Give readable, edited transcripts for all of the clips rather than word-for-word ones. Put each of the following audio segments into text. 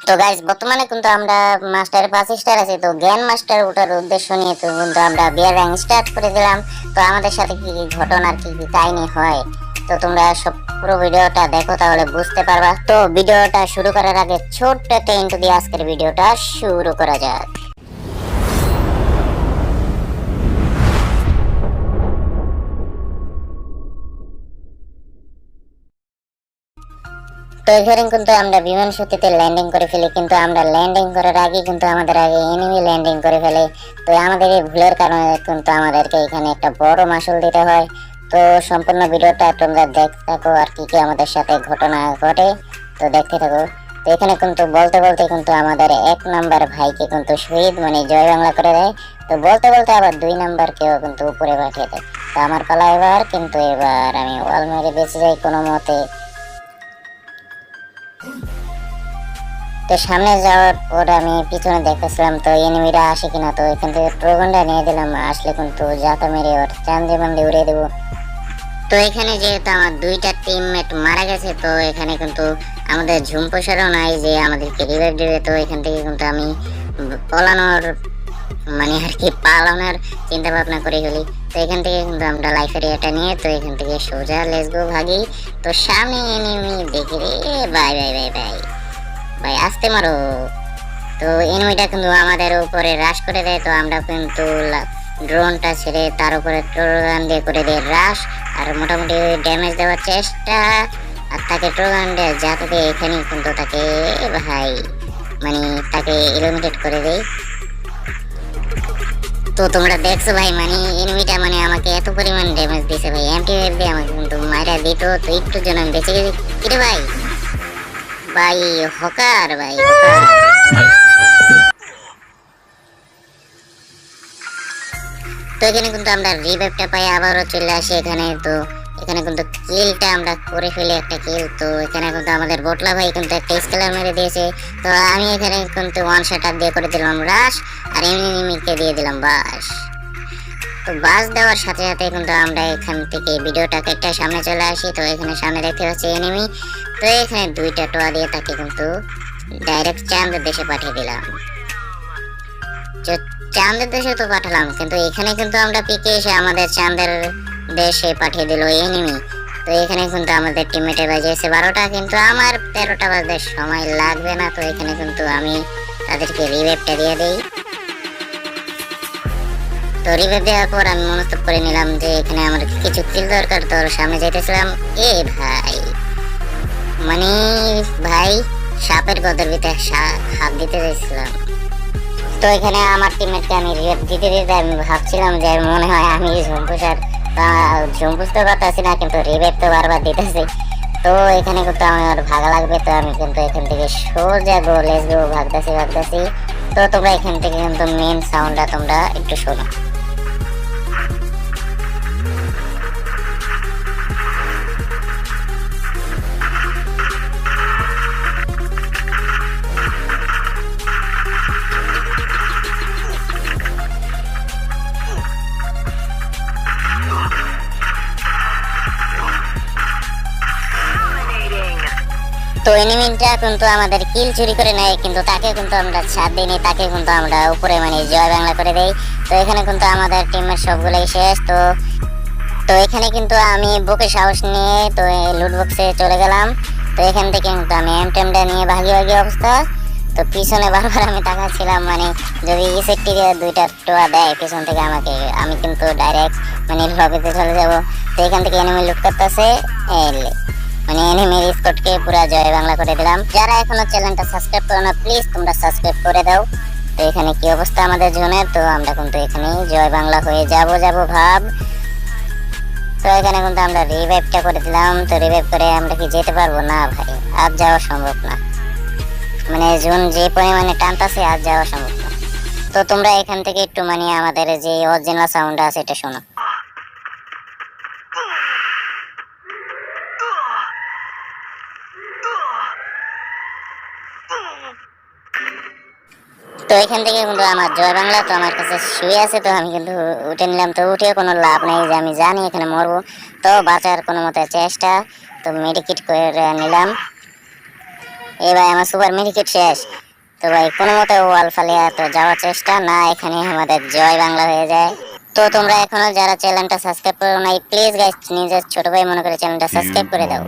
তো গাইস বর্তমানে কিন্তু আমরা মাস্টারে 5 স্টার আছে, তো জ্ঞান মাস্টার ওঠার উদ্দেশ্য নিয়ে তো কিন্তু আমরা বিয়ার র্যাঙ্ক স্টার্ট করে দিলাম। তো আমাদের সাথে কি কি ঘটনা কি কি কাহিনী হয়, তো তোমরা সব পুরো ভিডিওটা দেখো, তাহলে বুঝতে পারবা। তো ভিডিওটা শুরু করার আগে ছোট্ট একটা ইন্ট্রো দিয়ে আজকের ভিডিওটা শুরু করা যাক। তো এখানে কিন্তু আমরা বিমান শক্তিতে ল্যান্ডিং করে ফেলি, কিন্তু আমরা ল্যান্ডিং করার আগে কিন্তু আমাদের আগে এনিমি ল্যান্ডিং করে ফেলে। তো আমাদের এই ভুলের কারণে কিন্তু আমাদেরকে এখানে একটা বড় মাসুল দিতে হয়। তো সম্পূর্ণ ভিডিওটা তোমরা দেখতে থাকো আর কি কি আমাদের সাথে ঘটনা ঘটে, তো দেখতে থাকো। তো এখানে কিন্তু বলতে বলতে কিন্তু আমাদের 1 নাম্বার ভাইকে কিন্তু শহীদ মানে জয় বাংলা করে দেয়। তো বলতে বলতে আবার 2 নাম্বারকেও কিন্তু উপরে পাঠিয়ে দেয়। তো আমার পালা এবার, কিন্তু এবার আমি ওয়াল মেরে বেঁচে যাই কোনো মতে। তো সামনে যাওয়ার পর আমি পিছনে দেখতেছিলাম তো এনিমিরা আসে কিনা, তো এখান থেকে ট্রোগনটা নিয়ে দিলাম, আসলে কিন্তু জাতা মেরে ওর চান্দে বান্দে উড়িয়ে দেবো। তো এখানে যেহেতু আমার 2টা টিমমেট মারা গেছে, তো এখানে কিন্তু আমাদের ঝুমপোসারও নাই যে আমাদেরকে রিভাইভ দেবে। তো এখান থেকে কিন্তু আমি পলানোর মানে আর কি পালানোর চিন্তা ভাবনা করে ফেলি। তো এখান থেকে কিন্তু আমরা লাইফের এটা নিয়ে তো এখান থেকে সোজা লেটস গো ভাগি। তো সামনে এনিমি দেখি রে, বাই বাই বাই বাই ভাই, আসতে মারো। তো এনিমিটা কিন্তু আমাদের উপরে রাশ করে দেয়, তো আমরা কিন্তু ড্রোনটা ছেড়ে তার উপরে ট্রোগান দিয়ে করে দেয় রাশ, আর মোটামুটি ড্যামেজ দেওয়ার চেষ্টা, আর তাকে ট্রোগান দেয় যাতে এখানে কিন্তু তাকে ভাই মানে তাকে এলিমিনেট করে দেয়। তো তোমরা দেখছো ভাই, মানে এনিমিটা মানে আমাকে এত পরিমাণ ড্যামেজ দিছে ভাই, এমটি5 দিয়ে আমাকে কিন্তু মাইরা দিত, তো একটু জন্য আমি বেঁচে গেছি। কিরে ভাই, ভাই হকার, ভাই হকার। তো এখানে কিন্তু আমরা রিভাইভটা পাই, আবারও চলে আসি এখানে। তো এখানে কিন্তু কিলটা আমরা করে ফেলি, একটা কিল। তো এখানে কিন্তু আমাদের বটলা ভাই কিন্তু একটা স্কেলার মেরে দিয়েছে। তো আমি এখানে কিন্তু ওয়ান শট দিয়ে করে দিলাম রাশ, আর এনিমিকে দিয়ে দিলাম বাস। তো বাস দেওয়ার সাথে সাথে কিন্তু আমরা এখান থেকে ভিডিওটা একটা সামনে চলে আসি। তো এখানে সামনে দেখতে পাচ্ছি এনিমি। তো এখানে 2টা টোয়া দিয়ে তাকে কিন্তু ডাইরেক্ট চাঁদের দেশে পাঠিয়ে দিলাম। চাঁদের দেশে তো পাঠালাম, কিন্তু এখানে কিন্তু আমরা পিকে এসে আমাদের চাঁদের দেশে পাঠিয়ে দিল এনিমি। তো এখানে কিন্তু আমাদের টিমমেটের বাজেছে 12টা, কিন্তু আমার 13টা বাজতে সময় লাগবে না। তো এখানে কিন্তু আমি তাদেরকে রিভাইভটা দিয়ে দিই। তো রিভাইভ দেওয়ার পর আমি মনস্থির করে নিলাম যে এখানে আমার কিছু কিল দরকার। তো সামনে যেতেছিলাম, এ ভাই মানে ভাই সাপের গদের ভিতরে হাত দিতে চাইছিলাম। তো এখানে আমার টিমমেটকে আমি রিভাইভ দিতে দিতে আমি ভাবছিলাম যে মনে হয় আমি ঝুমপুষার ঝুমপুষতে পারতেছি না, কিন্তু রিভাইভ তো বারবার দিতেছি। তো এখানে কিন্তু আমার ভাগা লাগবে, তো আমি কিন্তু এখান থেকে সোজা গো লেটস গো ভাগতেছি। তো তোমরা এখান থেকে কিন্তু মেন সাউন্ডটা তোমরা একটু শোনো। তো এনিমিটা কিন্তু আমাদের কিল চুরি করে নেয়, কিন্তু তাকে কিন্তু আমরা ছাড় দিইনি, তাকে কিন্তু আমরা উপরে মানে জয় বাংলা করে দেই। তো এখানে কিন্তু আমাদের টিমের সবগুলোই শেষ। তো তো এখানে কিন্তু আমি বুকে সাহস নিয়ে তো লুট বক্সে চলে গেলাম। তো এখান থেকে কিন্তু আমি এমটেমটা নিয়ে ভাগি অবস্থা। তো পিছনে বারবার আমি তাকাচ্ছিলাম, মানে যদি ইসেটটি 2টা টোয়া দেয় পিছন থেকে আমাকে, আমি কিন্তু ডাইরেক্ট মানে লবিতে চলে যাব। তো এখান থেকে এনিমি লুট করতেছে, মানে এনিমির স্কোয়াডকে পুরো জয় বাংলা করে দিলাম। যারা এখনো চ্যানেলটা সাবস্ক্রাইব করো না, প্লিজ তোমরা সাবস্ক্রাইব করে দাও। তো এখানে কি অবস্থা আমাদের জোনের, তো আমরা কিন্তু এখানে জয় বাংলা হয়ে যাব ভাব। তো এখানে কিন্তু আমরা রিভাইভটা করে দিলাম। তো রিভাইভ করে আমরা কি যেতে পারবো না ভাই, আজ যাওয়া সম্ভব না, মানে জোন যে পরিমাণে টানতাছে আজ যাওয়া সম্ভব না। তো তোমরা এখান থেকে একটু মানে আমাদের যে অরিজিনাল সাউন্ড আছে এটা শোনো। তো এখান থেকে কিন্তু আমার জয় বাংলা তো আমার কাছে শুয়ে আছে, তো আমি কিন্তু উঠে নিলাম। তো উঠে কোনো লাভ নেই, যে আমি জানি এখানে মরবো। তো বাঁচার কোনো মতে চেষ্টা, তো মেডিকেট করে নিলাম। এই ভাই আমার সুপার মেডিকেট শেষ। তো ভাই কোনো মতে ওয়াল ফালিয়া তো যাওয়ার চেষ্টা না, এখানে আমাদের জয় বাংলা হয়ে যায়। তো তোমরা এখনো যারা চ্যানেলটা সাবস্ক্রাইব করো নাই, প্লিজ গাইস নিজের ছোট ভাই মনে করে চ্যানেলটা সাবস্ক্রাইব করে দাও।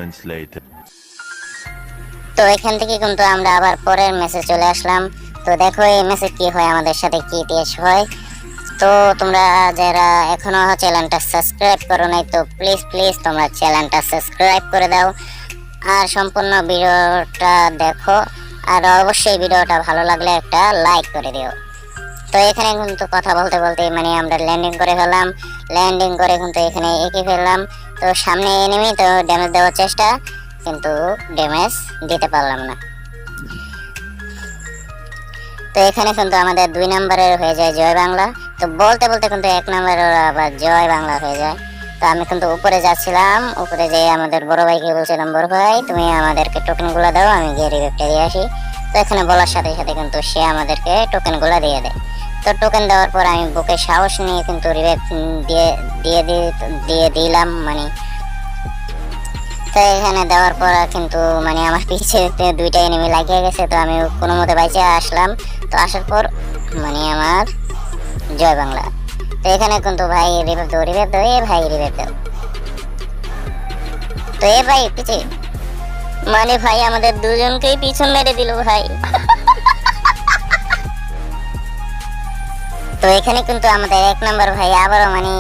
তো এখান থেকে কিন্তু আমরা আবার পরের মেসেজ চলে আসলাম। তো দেখো এই মেসেজ কি হয়, আমাদের সাথে কি ইতিহাস হয়। তো তোমরা যারা এখনো চ্যানেলটা সাবস্ক্রাইব করো নাই, তো প্লিজ প্লিজ তোমরা চ্যানেলটা সাবস্ক্রাইব করে দাও আর সম্পূর্ণ ভিডিওটা দেখো। আর অবশ্যই ভিডিওটা ভালো লাগলে একটা লাইক করে দিও। তো এখানে কিন্তু কথা বলতে বলতে মানে আমরা ল্যান্ডিং করে ফেললাম। ল্যান্ডিং করে কিন্তু এখানে এঁকে ফেললাম। তো সামনে এনিমি, তো ড্যামেজ দেওয়ার চেষ্টা, কিন্তু ড্যামেজ দিতে পারলাম না। তো এখানে কিন্তু আমাদের 2 নম্বরের হয়ে যায় জয় বাংলা। তো বলতে বলতে কিন্তু 1 নম্বরের আবার জয় বাংলা হয়ে যায়। তো আমি কিন্তু উপরে যাচ্ছিলাম, উপরে যেয়ে আমাদের বড় ভাইকে বলছিলাম, বড় ভাই তুমি আমাদেরকে টোকেনগুলো দাও, আমি গিয়ে রিভেপটা দিয়ে আসি। তো এখানে বলার সাথে সাথে কিন্তু সে আমাদেরকে টোকেনগুলো দিয়ে দেয়। তো টোকেন দেওয়ার পর আমি বুকে সাহস নিয়ে কিন্তু রিভেপ দিয়ে দিলাম মানে। তো এখানে দেওয়ার পর কিন্তু মানে আমার পিছে 2টা এনিমি লাগিয়ে গেছে। তো আমি কোনো মতে বাইচে আসলাম। তো আসার পর মানে আমার জয় বাংলা। তো এখানে কিন্তু ভাই রিভেপ দাও, এ ভাই রিভেপ দাও। তো এ ভাই পিছে মানে ভাই আমাদের দুজনকেই পিছন মেরে দিল ভাই। তো এখানে কিন্তু আমাদের 1 নম্বর ভাই আবারও মানে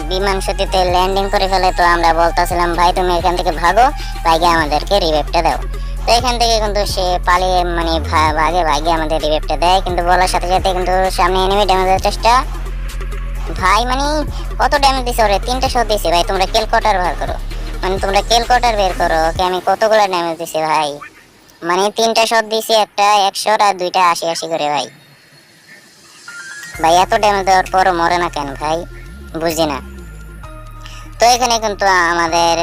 বিমান সতীতে ল্যান্ডিং করে ফেলে। তো আমরা বলতেছিলাম ভাই তুমি এখান থেকে ভাগো, ভাগে আমাদেরকে রিভেপটা দাও। তো এখান থেকে কিন্তু সে পালিয়ে মানে ভাগে আমাদের রিভেপটা দেয়। কিন্তু বলার সাথে সাথে কিন্তু সামনে এনিমি ড্যামেজ দেওয়ার চেষ্টা। ভাই মানে কত ড্যামেজ দিছে ওরে, 3টা শট দিছে ভাই। তোমরা কিল কোয়ার্টার বের করো, মানে তোমরা কিল কোয়ার্টার বের করো। ওকে আমি কতগুলো ড্যামেজ দিছি ভাই, মানে 3টা শট দিছি, একটা 100 আর 2টা 80 করে ভাই। ভাই এত ড্যামেজ দেওয়ার পর মরে না কেন ভাই, বুঝি না। তো এখানে কিন্তু আমাদের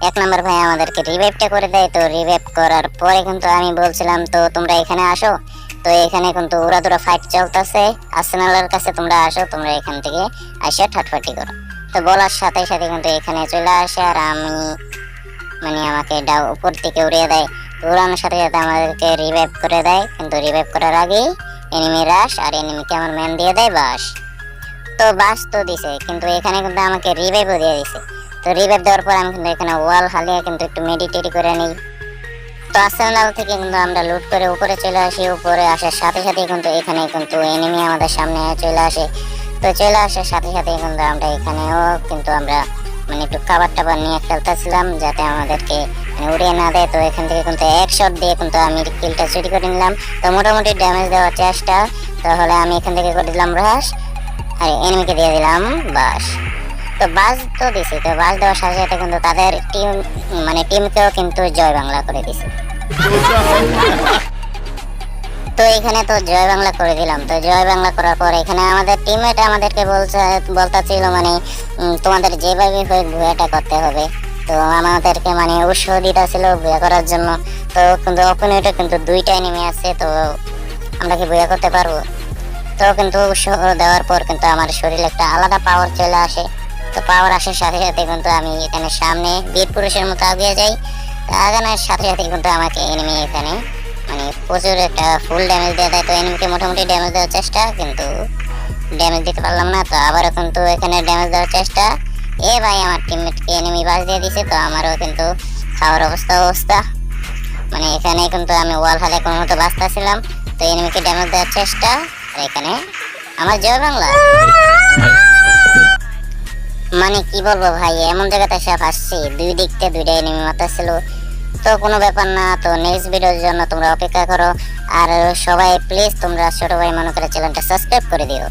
1 নম্বর ভাই আমাদেরকে রিভাইভটা করে দেয়। তো রিভাইভ করার পরে কিন্তু আমি বলছিলাম তো তোমরা এখানে আসো। তো এখানে কিন্তু উড়াদুরা ফাইট চলতেছে আর্সেনালের কাছে, তোমরা আসো, তোমরা এখান থেকে আসে ঠাটফাটি করো। তো বলার সাথে সাথে কিন্তু এখানে চলে আসে আর আমি মানে আমাকে উপর থেকে উড়িয়ে দেয়। তো উড়ানোর সাথে সাথে আমাদেরকে রিভাইভ করে দেয়। কিন্তু রিভাইভ করার আগেই এনিমি রাশ আর এনিমিকে আমার ম্যান দিয়ে দেয় বাস। তো বাস তো দিছে, কিন্তু এখানে কিন্তু আমাকে রিভাইভও দিয়ে দিছে। তো রিভাইভ দেওয়ার পর আমি কিন্তু এখানে ওয়াল হালিয়ে কিন্তু একটু মেডিটেটি করে নিই। তো আর্সেনাল থেকে কিন্তু আমরা লুট করে উপরে চলে আসি। উপরে আসার সাথে সাথে কিন্তু এখানে কিন্তু এনিমি আমাদের সামনে চলে আসে। তো চলে আসার সাথে সাথে কিন্তু আমরা এখানেও কিন্তু আমরা মানে একটু খাবার টাবার নিয়ে খেলতেছিলাম যাতে আমাদেরকে উড়িয়ে না দেয়। তো এখান থেকে কিন্তু 1 শট দিয়ে কিন্তু আমি কিলটা চুরি করে নিলাম। তো মোটামুটি ড্যামেজ দেওয়ার চেষ্টা, তাহলে আমি এখান থেকে করে দিলাম রাশ আর এনিমিকে দিয়ে দিলাম বাস। তো বাস তো দিছি, তো বাস দেওয়ার সাথে সাথে কিন্তু তাদের টিমকেও কিন্তু জয় বাংলা করে দিছে। তো এখানে তো জয় বাংলা করে দিলাম। তো জয় বাংলা করার পর এখানে আমাদের টিমমেট আমাদেরকে বলতেছিল মানে তোমাদের যেভাবে হোক ভুয়াটা করতে হবে। তো আমাদেরকে মানে উৎসাহ দিতেছিল ভুয়া করার জন্য। তো কিন্তু অপোনেন্টে কিন্তু 2টা এনিমি আছে, তো আমরা কি ভুয়া করতে পারবো? তো কিন্তু উৎসাহ দেওয়ার পর কিন্তু আমার শরীরে একটা আলাদা পাওয়ার চলে আসে। তো পাওয়ার আসার সাথে সাথে কিন্তু আমি এখানে সামনে বীর পুরুষের মতো এগিয়ে যাই। আগানোর সাথে সাথে কিন্তু আমাকে এনিমি এখানে মানে প্রচুর একটা ফুল ড্যামেজ দিয়ে দেয়। তো এনিমিকে মোটামুটি ড্যামেজ দেওয়ার চেষ্টা, কিন্তু ড্যামেজ দিতে পারলাম না। তো আবারও কিন্তু এখানে ড্যামেজ দেওয়ার চেষ্টা। এ ভাই আমার টিমমেটকে এনিমি বাস দিয়ে দিছে। তো আমারও কিন্তু খাওয়ার অবস্থা মানে এখানে কিন্তু আমি ওয়াল হালে কোনো মতো বাঁচতেছিলাম। তো এনিমিকে ড্যামেজ দেওয়ার চেষ্টা, আর এখানে আমার জয় বাংলা। মানে কি বলবো ভাই, এমন জায়গাতে এসে ফাঁসছি, 2 দিকতে 2টা এনিমি মারতেছিল। তো কোনো ব্যাপার না, তো নেক্সট ভিডিওর জন্য তোমরা অপেক্ষা করো। আর সবাই প্লিজ তোমরা ছোট ভাই মনে করে চ্যানেলটা সাবস্ক্রাইব করে দিও।